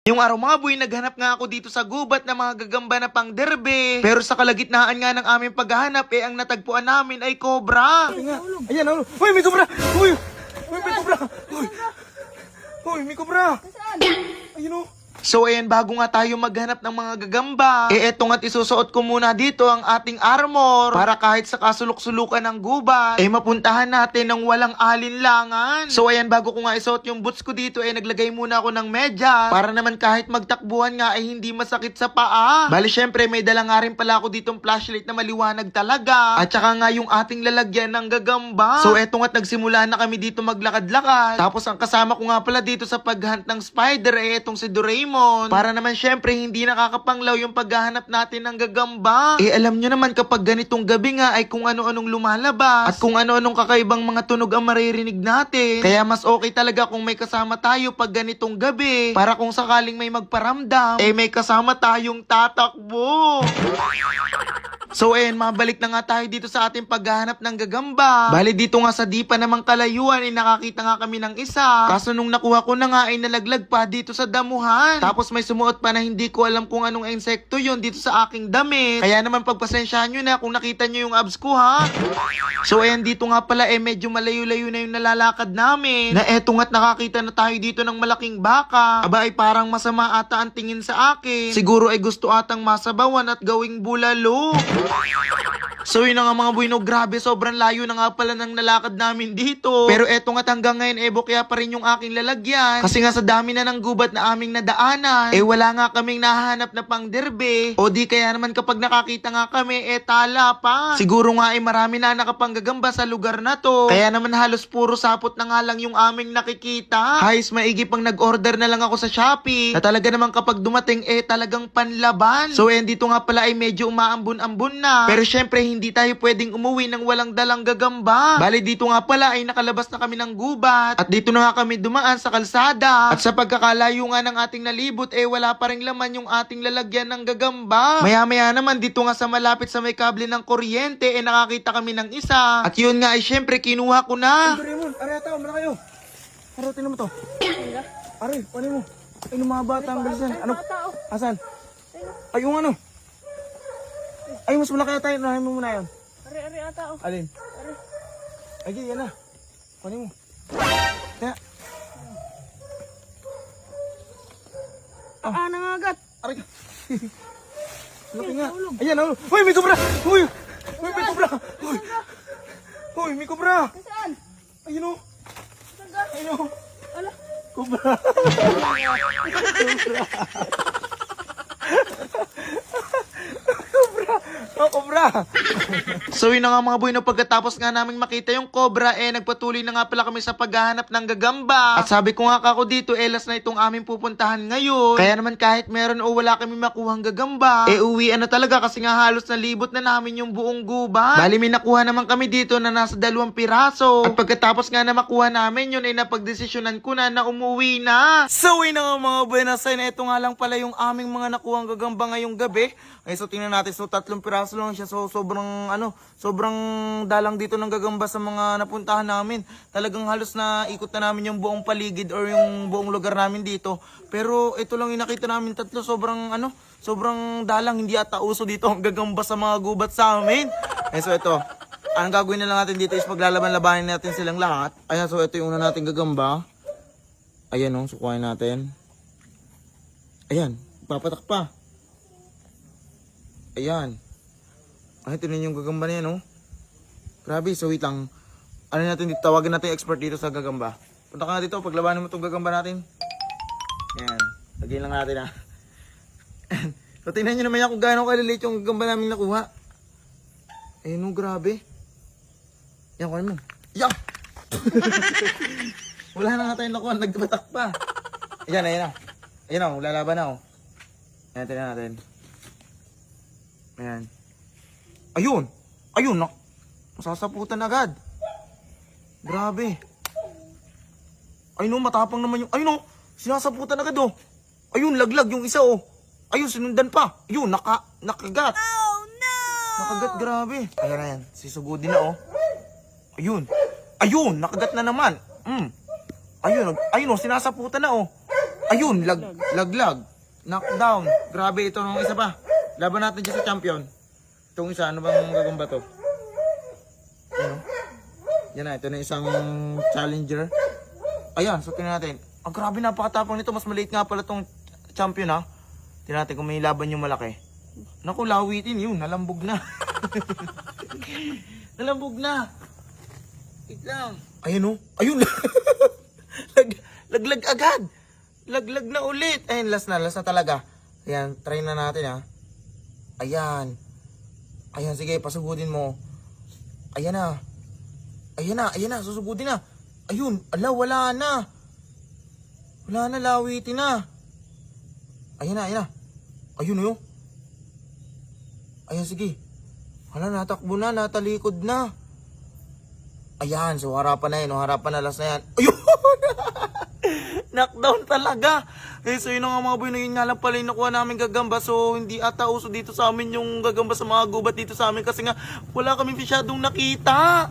Yung araw mga boy, naghanap nga ako dito sa gubat ng mga gagamba na pang derbe. Pero sa kalagitnaan nga ng aming paghahanap, ang natagpuan namin ay cobra. Ayan, ano? Uy, may cobra! Uy! Uy, may cobra! Uy! Uy, may cobra! Ayun, oh. So ayan, bago nga tayo maghanap ng mga gagamba, eto nga't isusuot ko muna dito ang ating armor para kahit sa kasulok-sulukan ng gubat, mapuntahan natin ng walang alinlangan. So ayan, bago ko nga isuot yung boots ko dito, naglagay muna ako ng medyas para naman kahit magtakbuhan nga ay hindi masakit sa paa. Bali syempre, may dala nga rin pala ako ditong flashlight na maliwanag talaga. At saka nga yung ating lalagyan ng gagamba. So eto nga't nagsimula na kami dito maglakad-lakad. Tapos ang kasama ko nga pala dito sa paghunt ng spider etong si Doraemon. Para naman syempre hindi nakakapanglaw yung paghahanap natin ng gagamba. Alam nyo naman kapag ganitong gabi nga ay kung ano-anong lumalabas at kung ano-anong kakaibang mga tunog ang maririnig natin. Kaya mas okay talaga kung may kasama tayo pag ganitong gabi para kung sakaling may magparamdam, may kasama tayong tatakbo. So ayan, mabalik na nga tayo dito sa ating paghahanap ng gagamba. Bali dito nga sa di pa namang kalayuan nakakita nga kami ng isa. Kaso nung nakuha ko na nga ay nalaglag pa dito sa damuhan. Tapos may sumuot pa na hindi ko alam kung anong insekto yun dito sa aking damit. Kaya naman pagpasensyahan nyo na kung nakita nyo yung abs ko ha. So ayan, dito nga pala medyo malayo-layo na yung nalalakad namin. Na eto nga't nakakita na tayo dito ng malaking baka. Aba ay parang masama ata ang tingin sa akin. Siguro ay gusto atang masabawan at gawing bulalo. So yun na nga mga boy, no, grabe, sobrang layo na nga pala ng nalakad namin dito. Pero eto nga't hanggang ngayon, bukya pa rin yung aking lalagyan. Kasi nga sa dami na ng gubat na aming nadaanan, wala nga kaming nahanap na pang derbe. O di kaya naman kapag nakakita nga kami, tala pa. Siguro nga marami na nakapanggagamba sa lugar na to. Kaya naman halos puro sapot na nga lang yung aming nakikita. Hayos maigi pang nag-order na lang ako sa Shopee. Na talaga naman kapag dumating, talagang panlaban. So dito nga pala ay medyo umaambun-ambun na. Pero syempre, hindi tayo pwedeng umuwi ng walang dalang gagamba. Bali dito nga pala ay nakalabas na kami ng gubat. At dito na nga kami dumaan sa kalsada. At sa pagkakalayo nga ng ating nalibot, wala pa rin laman yung ating lalagyan ng gagamba. Maya-maya naman dito nga sa malapit sa may kable ng kuryente, nakakita kami ng isa. At yun nga ay syempre kinuha ko na. Doraemon, aray ata, muna kayo. Aray, tinan mo to. Aray, paano mo? Ay, yung mga bata ang bilisan. Ano? Asan? Ay, yung ano? Ay, mas malaki na tayo. Nahin mo muna yun. Ari ata oh. Alin? Ay, yan na. Paano mo? Kaya. Nangagat. Aray. Laki nga. Ayan, ano? Uy, may cobra! Uy! Uy, may cobra! Uy! Uy, may cobra! Saan? Ayun o. Saan ka? Ayun o. Ala. Cobra! Oh, cobra! So yun na nga mga boy, no, pagkatapos nga namin makita yung cobra, nagpatuloy na nga pala kami sa paghahanap ng gagamba. At sabi ko nga kako dito, last na itong aming pupuntahan ngayon. Kaya naman kahit meron o wala kami makuhang gagamba, uwian na talaga kasi nga halos nalibot na namin yung buong gubat. Bali may nakuha naman kami dito na nasa 2 piraso. At pagkatapos nga na makuha namin yun, napagdesisyonan ko na umuwi na. So yun na nga mga boy, nasa ito nga lang pala yung aming mga nakuhang gagamba ngayong gabi. So tingnan natin, so 3 piraso lang siya, so sobrang dalang dito ng gagamba sa mga napuntahan namin. Talagang halos na ikot na namin yung buong paligid or yung buong lugar namin dito. Pero ito lang yung nakita namin 3, sobrang dalang, hindi ata uso dito ang gagamba sa mga gubat sa amin. So ito, ang gagawin na lang natin dito is paglalaban-labanin natin silang lahat. Ayan, so ito yung una nating gagamba. Ayan o, sukuhain natin. Ayan, papatak pa. Ayan. Ay, tinan yung gagamba na yan, oh. Grabe, so wait lang. Ano natin dito? Tawagin natin yung expert dito sa gagamba. Punta ka na dito, paglabanin mo itong gagamba natin. Ayan. Lagyan lang natin, ha. So, tingnan nyo naman yan kung gaano kaliliit yung gagamba namin nakuha. Ayun, oh, grabe. Yan, kunin mo. Yan! Wala na nga tayong nakuha, nagbatak pa. Ayan, ayan na. Ayan na, lalaban na, oh. Ayan, tingnan natin. Ayan. Ayun, masasaputan agad. Grabe. Ayun, matapang naman yung, sinasaputan agad, oh. Ayun, laglag yung isa, oh. Ayun, sinundan pa. Ayun, nakagat. Oh no! Nakagat, grabe. Ayan, sisugudin na, oh. Ayun, nakagat na naman. Ayun, oh, sinasaputan na, oh. Ayun, laglag. Knockdown. Grabe, ito nung isa pa. Laban natin dyan sa champion. Itong isa, ano bang gagamba to? Ano? Yan na, ito na isang challenger. Ayan, so tingnan natin. Ang grabe, napakatapang nito. Mas maliit nga pala tong champion ha. Tingnan natin kung may laban yung malaki. Naku, lawitin yun. Nalambog na. Nalambog na. Wait lang. Ayun o. Ayun. Laglag agad. Laglag na ulit. Ayun, last na talaga. Ayan, try na natin ha. Ayan. Ayan, sige, pasugudin mo. Ayan na. Ayan na, susugudin na. Ayun, ala, wala na. Wala na, lawitin na. Ayan na. Ayun yun. Ayan, sige. Hala, natakbo na, natalikod na. Ayan, so harapan na yun, harapan na, last na yan. Ayun! Knockdown talaga. So yun nga mga boy, na yun nga lang pala yung nakuha namin gagamba. So hindi ata uso dito sa amin yung gagamba sa mga gubat dito sa amin kasi nga wala kami masyadong nakita.